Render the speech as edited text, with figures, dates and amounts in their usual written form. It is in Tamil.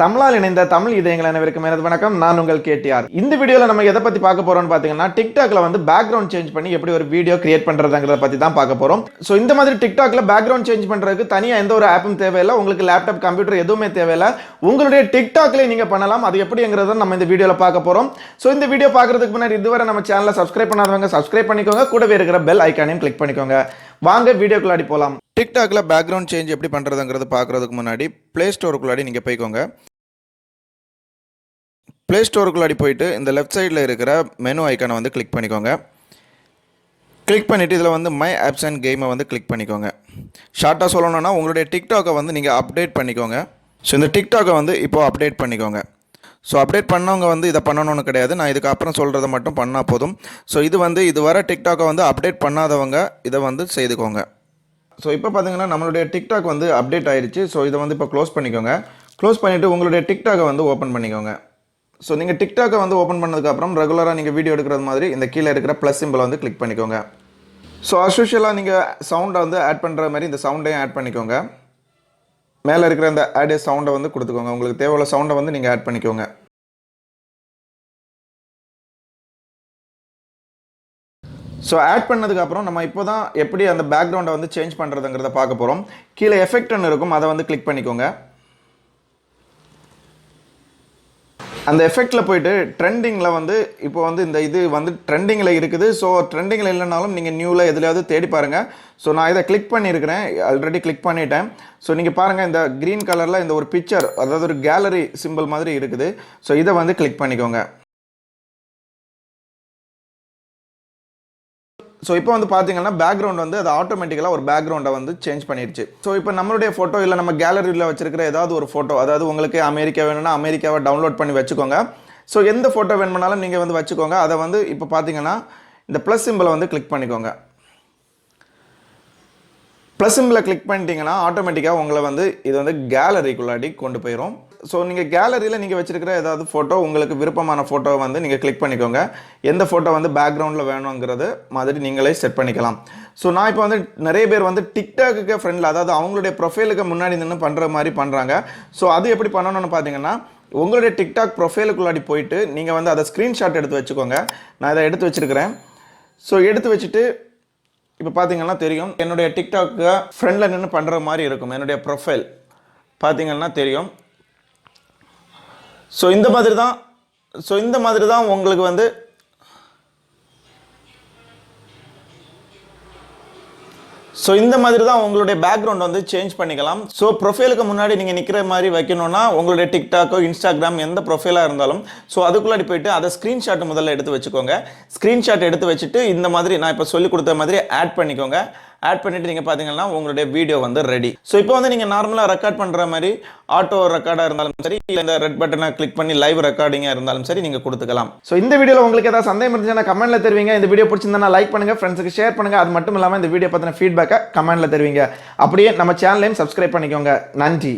தமிழால் இணைந்த தமிழ் இதயங்கள் அனைவருக்கும் எனது வணக்கம். நான் உங்கள் கேடிஆர். இந்த வீடியோல நம்ம எதை பத்தி பார்க்க போறோம்னு பாத்தீங்கன்னா, டிக்டாக்ல வந்து பேக்ரவுண்ட் சேஞ்ச் பண்ணி எப்படி ஒரு வீடியோ கிரியேட் பண்றதுங்கறத பத்தி தான் பார்க்க போறோம். சோ இந்த மாதிரி டிக்டாக்ல பேக்ரவுண்ட் சேஞ்ச் பண்றதுக்கு தனியா எந்த ஒரு ஆப்பும் தேவையில்லை. உங்களுக்கு லேப்டாப், கம்ப்யூட்டர் எதுவுமே தேவையில்லை. உங்களுடைய டிக்டாக்லயே நீங்க பண்ணலாம். அது எப்படிங்கறத நம்ம இந்த வீடியோல பார்க்க போறோம். சோ இந்த வீடியோ பார்க்கிறதுக்கு முன்னாடி இதுவரை நம்ம சேனலை சப்ஸ்கிரைப் பண்ணாதவங்க சப்ஸ்கிரைப் பண்ணிக்கோங்க. கூடவே இருக்கிற பெல் ஐகானையும் கிளிக் பண்ணிக்கோங்க. வாங்க வீடியோக்குள்ளாடி போலாம். டிக்டாக்ல பேக்ரவுண்ட் சேஞ்ச் எப்படி பண்றதுங்கிறது பார்க்கறதுக்கு முன்னாடி பிளே ஸ்டோருக்குள்ளாடி நீங்க போய்க்கோங்க. பிளே ஸ்டோருக்குள்ளாடி போயிட்டு இந்த லெஃப்ட் சைடில் இருக்கிற மெனு ஐக்கானை வந்து கிளிக் பண்ணிக்கோங்க. கிளிக் பண்ணிவிட்டு இதில் வந்து மை ஆப்ஸ் அண்ட் கேமை வந்து கிளிக் பண்ணிக்கோங்க. ஷார்ட்டாக சொல்லணும்னா உங்களுடைய டிக்டாக்கை வந்து நீங்கள் அப்டேட் பண்ணிக்கோங்க. ஸோ இந்த டிக்டாக்கை வந்து இப்போது அப்டேட் பண்ணிக்கோங்க. ஸோ அப்டேட் பண்ணவங்க வந்து இதை பண்ணணும்னு கிடையாது. நான் இதுக்கு அப்புறம் சொல்கிறத மட்டும் பண்ணால் போதும். ஸோ இது வந்து இது வர டிக்டாக்கை வந்து அப்டேட் பண்ணாதவங்க இதை வந்து செய்துக்கோங்க. ஸோ இப்போ பார்த்தீங்கன்னா நம்மளுடைய டிக்டாக் வந்து அப்டேட் ஆயிடுச்சு. ஸோ இதை வந்து இப்போ க்ளோஸ் பண்ணிக்கோங்க. க்ளோஸ் பண்ணிவிட்டு உங்களுடைய டிக்டாக்கை வந்து ஓப்பன் பண்ணிக்கோங்க. ஸோ நீங்கள் டிக்டாக்கை வந்து ஓப்பன் பண்ணதுக்கப்புறம் ரெகுலராக நீங்கள் வீடியோ எடுக்கிறது மாதிரி இந்த கீழே இருக்கிற ப்ளஸ் சிம்பிளை வந்து கிளிக் பண்ணிக்கோங்க. ஸோ அஸ்யூஷுவலாக நீங்கள் சவுண்டை வந்து ஆட் பண்ணுற மாதிரி இந்த சவுண்டையும் ஆட் பண்ணிக்கோங்க. மேலே இருக்கிற இந்த ஆட் சவுண்டை வந்து கொடுத்துக்கோங்க. உங்களுக்கு தேவையான சவுண்டை வந்து நீங்கள் ஆட் பண்ணிக்கோங்க. ஸோ ஆட் பண்ணதுக்கப்புறம் நம்ம இப்போ தான் எப்படி அந்த பேக்ரவுண்டை வந்து சேஞ்ச் பண்ணுறதுங்கிறத பார்க்க போகிறோம். கீழே எஃபெக்ட்னு இருக்கும், அதை வந்து கிளிக் பண்ணிக்கோங்க. அந்த எஃபெக்டில் போயிட்டு ட்ரெண்டிங்கில் வந்து இப்போ வந்து இந்த இது வந்து ட்ரெண்டிங்கில் இருக்குது. ஸோ ட்ரெண்டிங்கில் இல்லைனாலும் நீங்கள் நியூவில் எதுலையாவது தேடி பாருங்கள். ஸோ நான் இதை கிளிக் பண்ணியிருக்கிறேன், ஆல்ரெடி கிளிக் பண்ணிட்டேன். ஸோ நீங்கள் பாருங்கள், இந்த க்ரீன் கலரில் இந்த ஒரு பிக்சர், அதாவது ஒரு கேலரி சிம்பிள் மாதிரி இருக்குது. ஸோ இதை வந்து கிளிக் பண்ணிக்கோங்க. ஸோ இப்போ வந்து பார்த்தீங்கன்னா பேக்ரவுண்ட் வந்து அது ஆட்டோமேட்டிக்கலாக ஒரு பேக்ரவுண்டை வந்து சேஞ்ச் பண்ணிடுச்சு. ஸோ இப்போ நம்மளுடைய ஃபோட்டோ இல்லை நம்ம கேலரியில் வச்சிருக்கிற ஏதாவது ஒரு ஃபோட்டோ, அதாவது உங்களுக்கு அமெரிக்கா வேணும்னா அமெரிக்காவை டவுன்லோட் பண்ணி வச்சுக்கோங்க. ஸோ எந்த ஃபோட்டோ வேணுமானாலும் நீங்கள் வந்து வச்சுக்கோங்க. அதை வந்து இப்போ பார்த்தீங்கன்னா இந்த ப்ளஸ் சிம்பிளை வந்து கிளிக் பண்ணிக்கோங்க. ப்ளஸ் சிம்பிளை கிளிக் பண்ணிட்டீங்கன்னா ஆட்டோமேட்டிக்காக உங்களை வந்து இது வந்து கேலரிக்குள்ளாடி கொண்டு போயிடும். ஸோ நீங்கள் கேலரியில் நீங்கள் வச்சுருக்கிற ஏதாவது ஃபோட்டோ, உங்களுக்கு விருப்பமான ஃபோட்டோவை வந்து நீங்கள் கிளிக் பண்ணிக்கோங்க. எந்த ஃபோட்டோ வந்து பேக்ரவுண்டில் வேணுங்கிறது மாதிரி நீங்களே செட் பண்ணிக்கலாம். ஸோ நான் இப்போ வந்து நிறைய பேர் வந்து டிக்டாக்கு ஃப்ரெண்டில், அதாவது அவங்களுடைய ப்ரொஃபைலுக்கு முன்னாடி நின்று பண்ணுற மாதிரி பண்ணுறாங்க. ஸோ அது எப்படி பண்ணணும்னு பார்த்தீங்கன்னா, உங்களுடைய டிக்டாக் ப்ரொஃபைலுக்குள்ளாடி போயிட்டு நீங்கள் வந்து அதை ஸ்க்ரீன்ஷாட் எடுத்து வச்சுக்கோங்க. நான் இதை எடுத்து வச்சுருக்கிறேன். ஸோ எடுத்து வச்சுட்டு இப்போ பார்த்தீங்கன்னா தெரியும், என்னுடைய டிக்டாக்கு ஃப்ரெண்டில் நின்று பண்ணுற மாதிரி இருக்கும். என்னுடைய ப்ரொஃபைல் பார்த்தீங்கன்னா தெரியும். ஸோ இந்த மாதிரி தான் உங்களுக்கு வந்து உங்களுடைய பேக்ரவுண்ட் வந்து சேஞ்ச் பண்ணிக்கலாம். ஸோ ப்ரொஃபைலுக்கு முன்னாடி நீங்கள் நிற்கிற மாதிரி வைக்கணும்னா உங்களுடைய டிக்டாக்கோ இன்ஸ்டாகிராம் எந்த ப்ரொஃபைலாக இருந்தாலும் ஸோ அதுக்குள்ளாடி போயிட்டு அதை ஸ்க்ரீன்ஷாட் முதல்ல எடுத்து வச்சுக்கோங்க. ஸ்க்ரீன்ஷாட் எடுத்து வச்சுட்டு இந்த மாதிரி நான் இப்போ சொல்லி கொடுத்த மாதிரி ஆட் பண்ணிக்கோங்க. ஆட் பண்ணிவிட்டு நீங்கள் பார்த்தீங்கன்னா உங்களுடைய வீடியோ வந்து ரெடி. ஸோ இப்போ வந்து நீங்கள் நார்மலாக ரெக்கார்ட் பண்ணுற மாதிரி ஆட்டோ ரெக்கார்டாக இருந்தாலும் சரி, இல்லை இந்த ரெட் பட்டனை கிளிக் பண்ணி லைவ் ரெக்கார்டிங்காக இருந்தாலும் சரி நீங்கள் கொடுத்துக்கலாம். ஸோ இந்த வீடியோவில் உங்களுக்கு ஏதாவது சந்தேகம் இருந்துச்சுன்னா கமெண்ட்டில் தெரிவிங்க. இந்த வீடியோ பிடிச்சிருந்தா லைக் பண்ணுங்கள், ஃப்ரெண்ட்ஸுக்கு ஷேர் பண்ணுங்கள். அது மட்டும் இல்லாமல் இந்த வீடியோ பற்றின ஃபீட்பேக்கை கமெண்ட்டில் தெரிவிங்க. அப்படியே நம்ம சேனலையும் சப்ஸ்கிரைப் பண்ணிக்கோங்க. நன்றி.